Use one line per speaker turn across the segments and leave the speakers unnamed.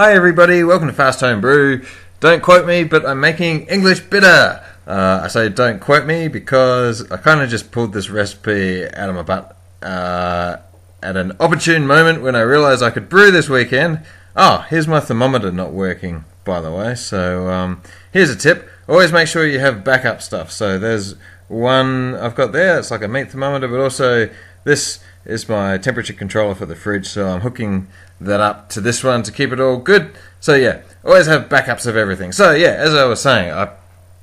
Hi everybody, welcome to Fast Homebrew. Don't quote me, but I'm making English bitter. I say don't quote me because I kind of just pulled this recipe out of my butt at an opportune moment when I realised I could brew this weekend. Oh, here's my thermometer not working, by the way. So here's a tip. Always make sure you have backup stuff. So there's one I've got there. It's like a meat thermometer, but also this is my temperature controller for the fridge. So I'm hooking that up to this one to keep it all good. So yeah, always have backups of everything. So yeah, as I was saying, I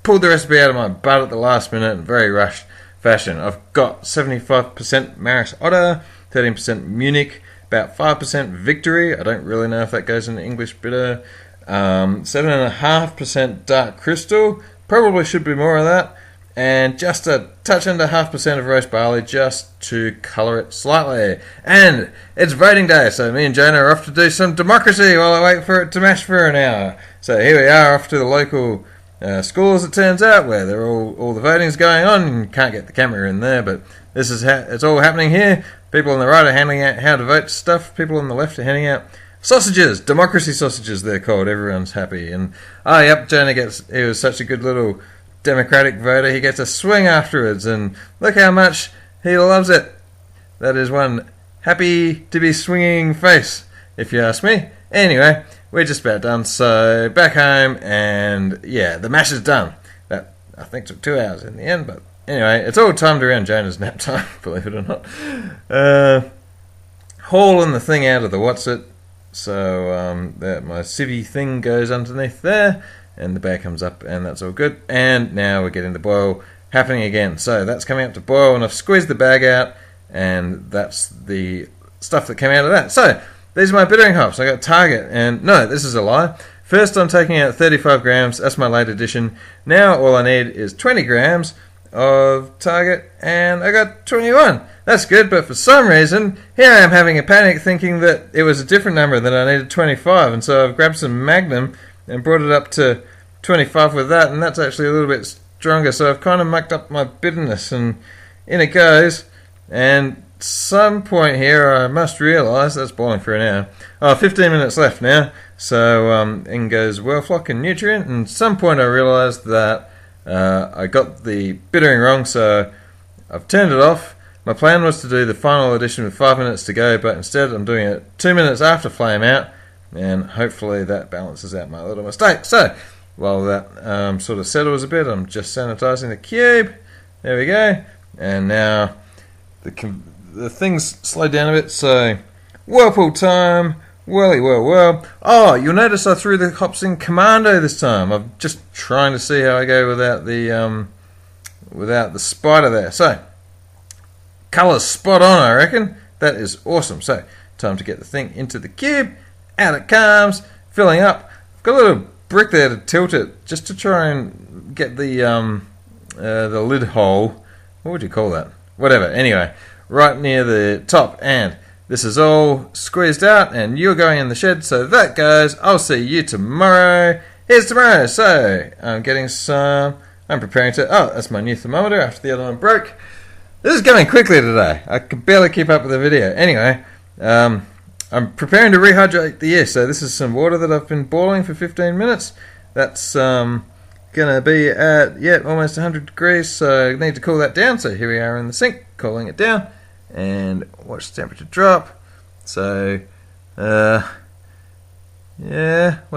pulled the recipe out of my butt at the last minute in very rushed fashion. I've got 75% Maris Otter, 13% Munich, about 5% Victory. I don't really know if that goes into English bitter. 7.5% Dark Crystal. Probably should be more of that. And just a touch under 0.5% of roast barley just to colour it slightly. And it's voting day, so me and Jonah are off to do some democracy while I wait for it to mash for an hour. So here we are off to the local school, as it turns out, where they're all the voting's going on. You can't get the camera in there, but this is it's all happening here. People on the right are handing out how to vote stuff. People on the left are handing out sausages, democracy sausages they're called. Everyone's happy. And oh yep, Jonah he was such a good little Democratic voter, he gets a swing afterwards, and look how much he loves it. That is one happy to be swinging face, if you ask me. Anyway, we're just about done, so back home, and yeah, the mash is done. That I think took 2 hours in the end, but anyway, it's all timed around Jonah's nap time, believe it or not. Hauling the thing out of the what's-it, so that my civvy thing goes underneath there, and the bear comes up, and that's all good. And now we're getting the boil happening again. So that's coming up to boil, and I've squeezed the bag out, and that's the stuff that came out of that. So these are my bittering hops. I got Target, and no, this is a lie. First I'm taking out 35 grams, that's my late addition. Now all I need is 20 grams of Target, and I got 21. That's good, but for some reason, here I am having a panic thinking that it was a different number, that I needed 25, and so I've grabbed some Magnum and brought it up to 25 with that, and that's actually a little bit stronger, so I've kind of mucked up my bitterness, and in it goes. And some point here I must realise, that's boiling for an hour, 15 minutes left now, so in goes Wellflock and Nutrient, and some point I realised that I got the bittering wrong, so I've turned it off. My plan was to do the final addition with 5 minutes to go, but instead I'm doing it 2 minutes after flame out, and hopefully that balances out my little mistake. So while that sort of settles a bit, I'm just sanitizing the cube. There we go. And now the things slow down a bit, so whirlpool time. Whirly whirl. Oh, you'll notice I threw the hops in commando this time. I'm just trying to see how I go without the spider there. So colour's spot on, I reckon. That is awesome. So time to get the thing into the cube. Out it comes, filling up. I've got a little brick there to tilt it, just to try and get the lid hole. What would you call that? Whatever. Anyway, right near the top, and this is all squeezed out, and you're going in the shed, so that goes. I'll see you tomorrow. Here's tomorrow. So I'm getting some. I'm preparing to. Oh, that's my new thermometer after the other one broke. This is going quickly today. I can barely keep up with the video. Anyway, I'm preparing to rehydrate the yeast, so this is some water that I've been boiling for 15 minutes. That's going to be at, almost 100 degrees, so I need to cool that down. So here we are in the sink, cooling it down, and watch the temperature drop. So, what's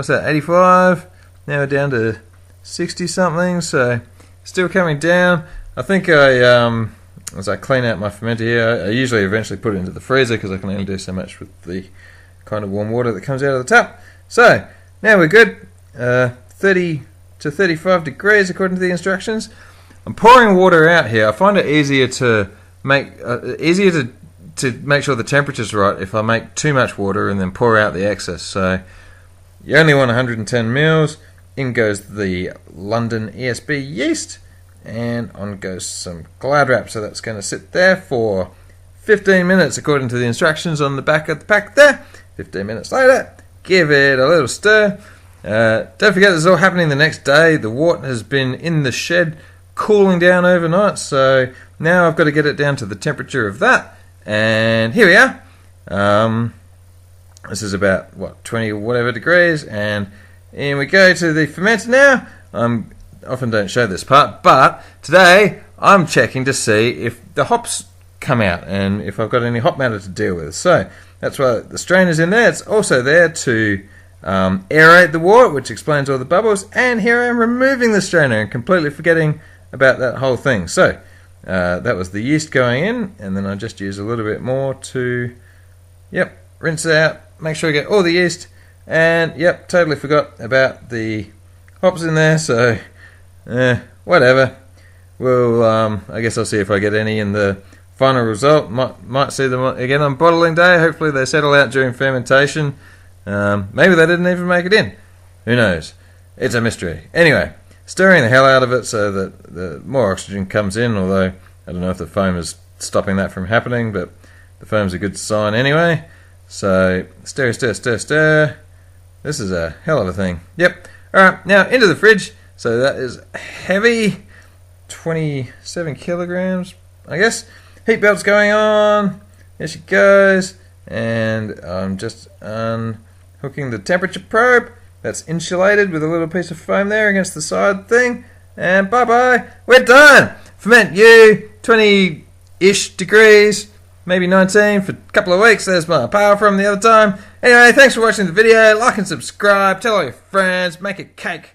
that, 85? Now we're down to 60 something, so still coming down. I think as I clean out my fermenter here, I usually eventually put it into the freezer because I can only do so much with the kind of warm water that comes out of the tap. So now we're good. 30 to 35 degrees according to the instructions. I'm pouring water out here. I find it easier to make to make sure the temperature's right if I make too much water and then pour out the excess. So you only want 110 mils. In goes the London ESB yeast. And on goes some Glad Wrap, so that's going to sit there for 15 minutes according to the instructions on the back of the pack there. 15 minutes later, give it a little stir. Don't forget this is all happening the next day. The wort has been in the shed cooling down overnight, so now I've got to get it down to the temperature of that. And here we are. This is about, what, 20 or whatever degrees, and in we go to the fermenter now. I often don't show this part, but today I'm checking to see if the hops come out and if I've got any hop matter to deal with. So that's why the strainer's in there. It's also there to aerate the wort, which explains all the bubbles, and here I am removing the strainer and completely forgetting about that whole thing. So that was the yeast going in, and then I just use a little bit more to, rinse it out, make sure I get all the yeast, and totally forgot about the hops in there, so whatever. Well, I guess I'll see if I get any in the final result. Might see them again on bottling day. Hopefully they settle out during fermentation. Maybe they didn't even make it in. Who knows? It's a mystery. Anyway, stirring the hell out of it so that the more oxygen comes in, although I don't know if the foam is stopping that from happening, but the foam's a good sign anyway. So stir, stir, stir, stir. This is a hell of a thing. Yep. Alright, now into the fridge. So that is heavy, 27 kilograms, I guess. Heat belt's going on. Here she goes. And I'm just unhooking the temperature probe. That's insulated with a little piece of foam there against the side thing. And bye-bye. We're done. Ferment you, 20-ish degrees, maybe 19 for a couple of weeks. There's my power from the other time. Anyway, thanks for watching the video. Like and subscribe. Tell all your friends. Make a cake.